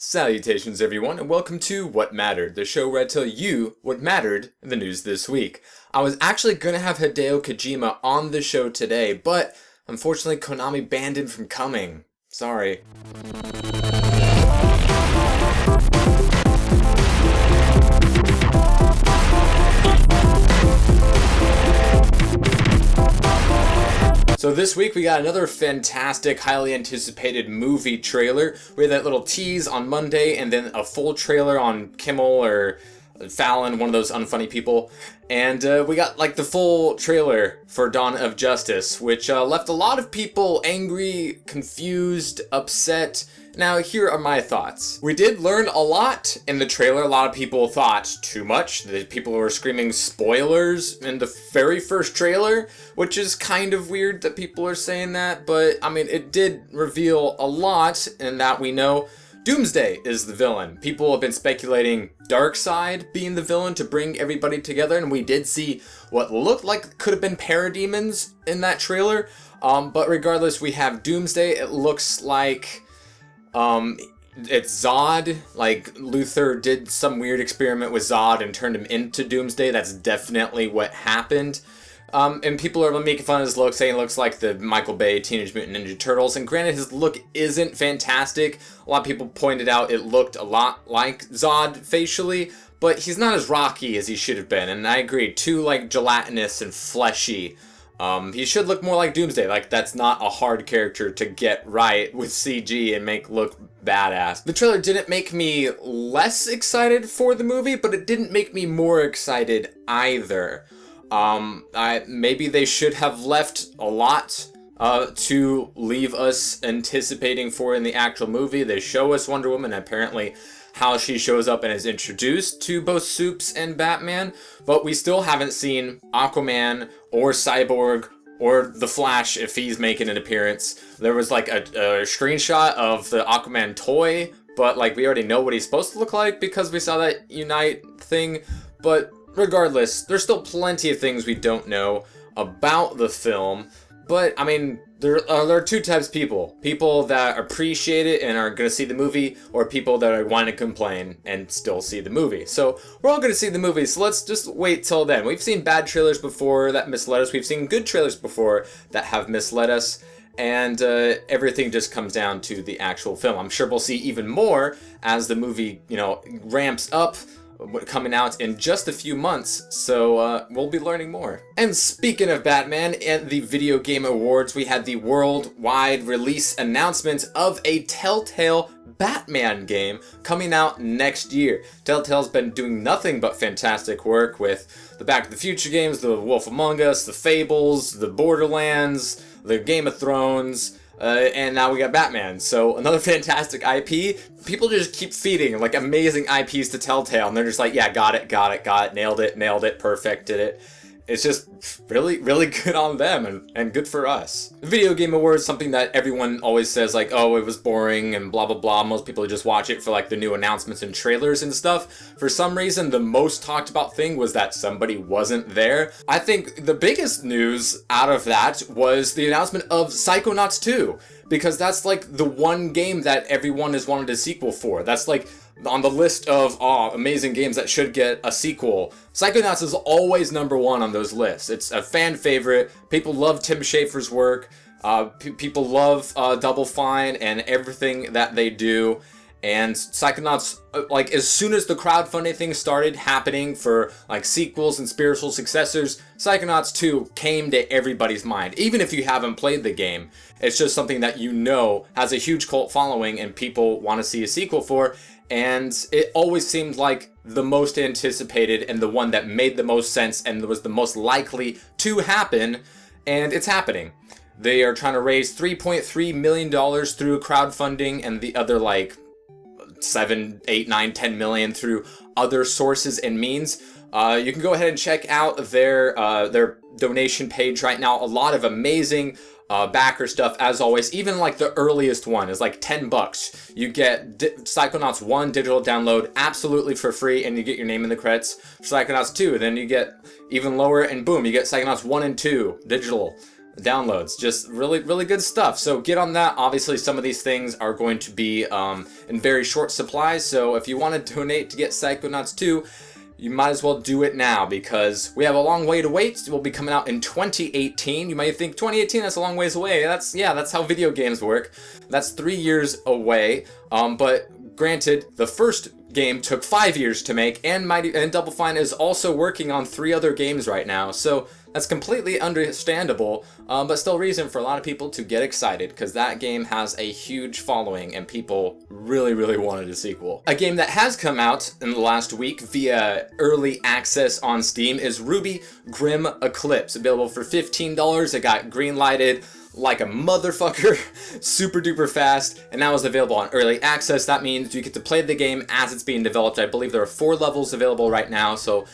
Salutations everyone, and welcome to What Mattered, the show where I tell you what mattered in the news this week. I was actually gonna have Hideo Kojima on the show today, but unfortunately Konami banned him from coming. Sorry. So this week we got another fantastic, highly anticipated movie trailer. We had that little tease on Monday and then a full trailer on Kimmel or Fallon, one of those unfunny people. And we got like the full trailer for Dawn of Justice, which left a lot of people angry, confused, upset. Now, here are my thoughts. We did learn a lot in the trailer. A lot of people thought too much. The people were screaming spoilers in the very first trailer, which is kind of weird that people are saying that. But, I mean, it did reveal a lot in that we know Doomsday is the villain. People have been speculating Darkseid being the villain to bring everybody together, and we did see what looked like could have been parademons in that trailer. But regardless, we have Doomsday. It looks like it's Zod. Like Luthor did some weird experiment with Zod and turned him into Doomsday. That's definitely what happened. And people are making fun of his look, saying it looks like the Michael Bay Teenage Mutant Ninja Turtles. And granted, his look isn't fantastic. A lot of people pointed out it looked a lot like Zod facially, but he's not as rocky as he should have been. And I agree, too like gelatinous and fleshy. He should look more like Doomsday. Like, that's not a hard character to get right with CG and make look badass. The trailer didn't make me less excited for the movie, but it didn't make me more excited either. Maybe they should have left a lot to leave us anticipating for in the actual movie. They show us Wonder Woman, apparently how she shows up and is introduced to both Supes and Batman, but we still haven't seen Aquaman or Cyborg or The Flash if he's making an appearance. There was like a screenshot of the Aquaman toy, but like we already know what he's supposed to look like because we saw that Unite thing. But regardless, there's still plenty of things we don't know about the film. But, I mean, there are two types of people. People that appreciate it and are going to see the movie, or people that are want to complain and still see the movie. So, we're all going to see the movie, so let's just wait till then. We've seen bad trailers before that misled us. We've seen good trailers before that have misled us. And everything just comes down to the actual film. I'm sure we'll see even more as the movie, ramps up, coming out in just a few months, so we'll be learning more. And speaking of Batman, at the Video Game Awards, we had the worldwide release announcement of a Telltale Batman game coming out next year. Telltale's been doing nothing but fantastic work with the Back to the Future games, the Wolf Among Us, the Fables, the Borderlands, the Game of Thrones, and now we got Batman. So another fantastic IP. People just keep feeding like amazing IPs to Telltale, and they're just like, yeah, got it, nailed it, perfect, did it. It's just really, really good on them and good for us. The Video Game Awards, something that everyone always says like, oh, it was boring and blah, blah, blah. Most people just watch it for like the new announcements and trailers and stuff. For some reason, the most talked about thing was that somebody wasn't there. I think the biggest news out of that was the announcement of Psychonauts 2, because that's like the one game that everyone has wanted a sequel for. That's like on the list of amazing games that should get a sequel. Psychonauts is always number one on those lists. It's a fan favorite. People love Tim Schafer's work. People love Double Fine and everything that they do. And Psychonauts, like as soon as the crowdfunding thing started happening for like sequels and spiritual successors, Psychonauts 2 came to everybody's mind. Even if you haven't played the game, it's just something that has a huge cult following and people want to see a sequel for. And it always seemed like the most anticipated and the one that made the most sense and was the most likely to happen. And it's happening. They are trying to raise $3.3 million through crowdfunding and the other like 7, 8, 9, 10 million through other sources and means. You can go ahead and check out their donation page right now. A lot of amazing backer stuff as always. Even like the earliest one is like $10. You get Psychonauts 1 digital download absolutely for free, and you get your name in the credits. For Psychonauts 2, then you get even lower, and boom, you get Psychonauts 1 and 2 digital. downloads. Just really, really good stuff. So get on that. Obviously, some of these things are going to be in very short supply. So if you want to donate to get Psychonauts 2, you might as well do it now because we have a long way to wait. It will be coming out in 2018. You might think 2018, that's a long ways away. That's how video games work. That's 3 years away. But granted, the first game took 5 years to make, and Double Fine is also working on 3 other games right now. So that's completely understandable, but still reason for a lot of people to get excited because that game has a huge following and people really, really wanted a sequel. A game that has come out in the last week via early access on Steam is RWBY Grimm Eclipse, available for $15. It got green-lighted like a motherfucker, super duper fast, and now is available on early access. That means you get to play the game as it's being developed. I believe there are 4 levels available right now, so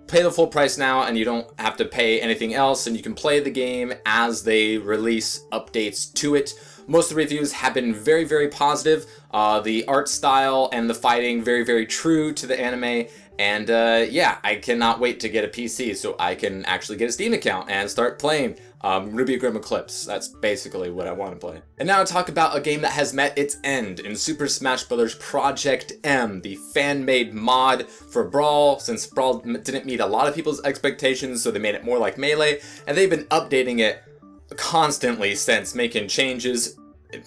pay the full price now and you don't have to pay anything else, and you can play the game as they release updates to it. Most of the reviews have been very, very positive. The art style and the fighting very, very true to the anime. And yeah, I cannot wait to get a PC so I can actually get a Steam account and start playing RWBY Grimm Eclipse. That's basically what I want to play. And now to talk about a game that has met its end in Super Smash Bros. Project M, the fan-made mod for Brawl, since Brawl didn't meet a lot of people's expectations, so they made it more like Melee, and they've been updating it constantly since, making changes,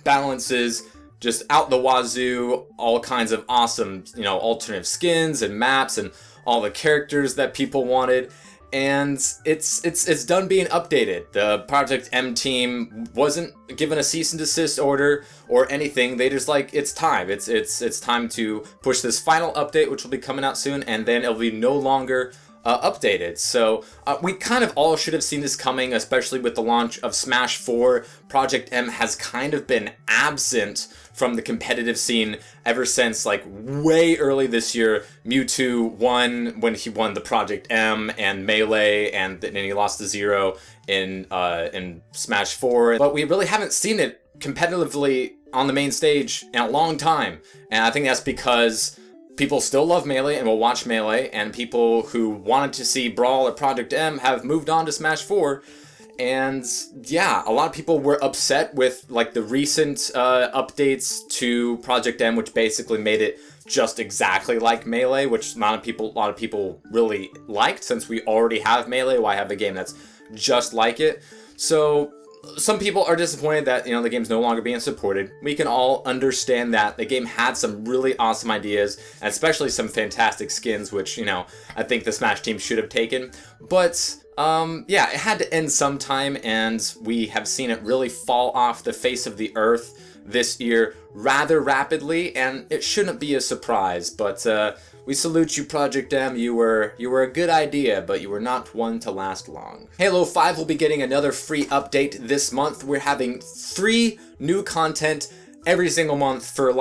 balances, just out the wazoo, all kinds of awesome, alternative skins and maps and all the characters that people wanted. And it's done being updated. The Project M team wasn't given a cease and desist order or anything. They just it's time. It's time to push this final update, which will be coming out soon, and then it'll be no longer updated. So we kind of all should have seen this coming, especially with the launch of Smash 4. Project M has kind of been absent from the competitive scene ever since way early this year. Mewtwo won when he won the Project M and Melee, and then he lost to Zero in Smash 4. But we really haven't seen it competitively on the main stage in a long time, and I think that's because people still love Melee and will watch Melee, and people who wanted to see Brawl or Project M have moved on to Smash 4. And yeah, a lot of people were upset with the recent updates to Project M, which basically made it just exactly like Melee, which a lot of people really liked. Since we already have Melee, why have a game that's just like it? So some people are disappointed that the game's no longer being supported. We can all understand that. The game had some really awesome ideas, and especially some fantastic skins, which I think the Smash team should have taken. But yeah, it had to end sometime, and we have seen it really fall off the face of the earth this year rather rapidly, and it shouldn't be a surprise. But we salute you, Project M. You were a good idea, but you were not one to last long. Halo 5 will be getting another free update this month. We're having 3 new content every single month for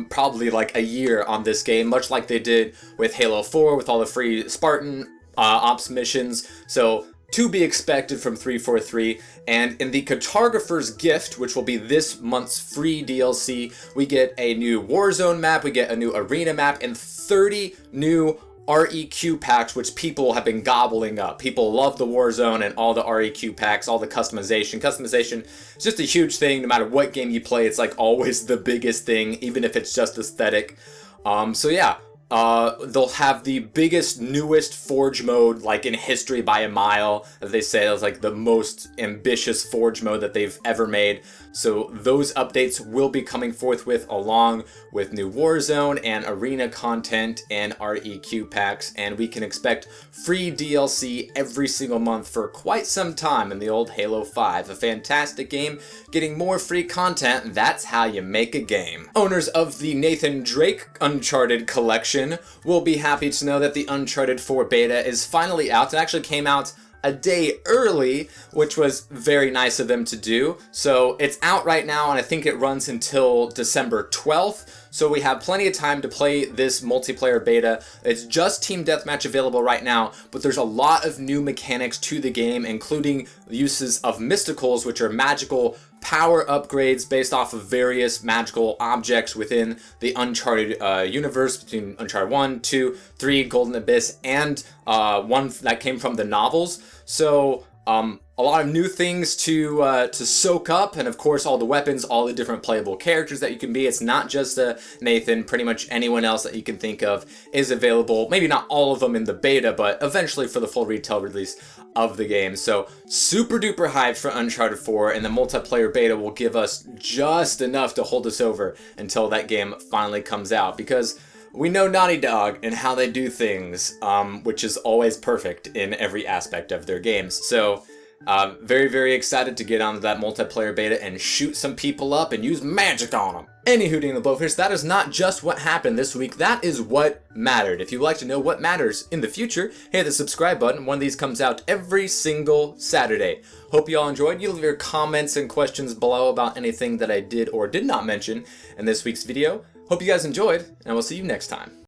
probably a year on this game, much like they did with Halo 4 with all the free Spartan ops missions. So to be expected from 343. And in the Cartographer's Gift, which will be this month's free DLC, we get a new Warzone map, we get a new Arena map, and 30 new REQ packs, which people have been gobbling up. People love the Warzone and all the REQ packs, all the customization. Customization is just a huge thing. No matter what game you play, it's always the biggest thing, even if it's just aesthetic. So yeah. They'll have the biggest, newest Forge mode, in history by a mile. As they say, it's the most ambitious Forge mode that they've ever made. So those updates will be coming forthwith, along with new Warzone and Arena content and REQ packs. And we can expect free DLC every single month for quite some time in the old Halo 5. A fantastic game, getting more free content. That's how you make a game. Owners of the Nathan Drake Uncharted collection will be happy to know that the Uncharted 4 beta is finally out. It actually came out a day early, which was very nice of them to do. So it's out right now, and I think it runs until December 12th. So we have plenty of time to play this multiplayer beta. It's just Team Deathmatch available right now, but there's a lot of new mechanics to the game, including uses of mysticals, which are magical power upgrades based off of various magical objects within the Uncharted universe, between Uncharted 1, 2, 3, Golden Abyss, and one that came from the novels. So A lot of new things to soak up, and of course all the weapons, all the different playable characters that you can be. It's not just Nathan, pretty much anyone else that you can think of is available. Maybe not all of them in the beta, but eventually for the full retail release of the game. So super duper hyped for Uncharted 4, and the multiplayer beta will give us just enough to hold us over until that game finally comes out, because we know Naughty Dog and how they do things, which is always perfect in every aspect of their games. So very, very excited to get onto that multiplayer beta and shoot some people up and use magic on them. Anywho, the Blowfish, that is not just what happened this week, that is what mattered. If you'd like to know what matters in the future, hit the subscribe button. One of these comes out every single Saturday. Hope you all enjoyed. You leave your comments and questions below about anything that I did or did not mention in this week's video. Hope you guys enjoyed, and we'll see you next time.